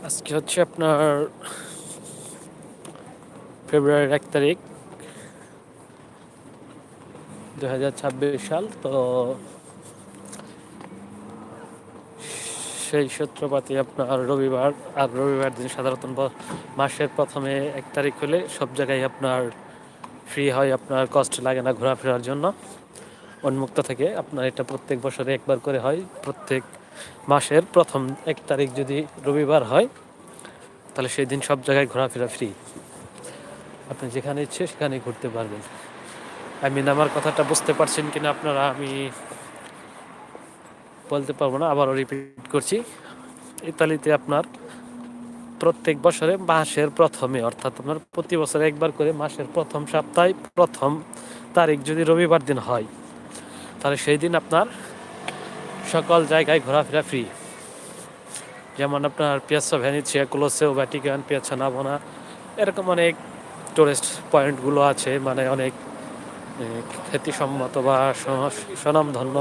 আজকে হচ্ছে আপনার ফেব্রুয়ারির 1 তারিখ 2026 সাল। তো সেই সূত্রপাতি আপনার রবিবার। আর রবিবার দিন সাধারণত মাসের প্রথমে 1 তারিখ হলে সব জায়গায় আপনার ফ্রি হয়, আপনার কষ্ট লাগে না ঘোরাফেরার জন্য উন্মুক্ত থেকে। আপনার এটা প্রত্যেক বছরে একবার করে হয়। প্রত্যেক মাসের প্রথম 1 তারিখ যদি রবিবার হয় তাহলে সেই দিন সব জায়গায় ঘোরাফেরা ফ্রি। আপনি যেখানে ইচ্ছে সেখানে ঘুরতে পারবেন। আমার কথাটা বুঝতে পারছেন কিনা আপনারা আমি বলতে পারবো না, আবারও রিপিট করছি। ইতালিতে আপনার প্রত্যেক বছরে মাসের প্রথমে, অর্থাৎ আপনার প্রতি বছর একবার করে মাসের প্রথম সপ্তাহে প্রথম তারিখ যদি রবিবার দিন হয় তাহলে সেই দিন আপনার সকল জায়গায় ঘোরাফেরা ফ্রি। যেমন আপনার Piazza Venezia, Colosseo, Vatican, Piazza Navona, এরকম অনেক টুরিস্ট পয়েন্টগুলো আছে, মানে অনেক খ্যাতিসম্মত বা স্বনামধন্য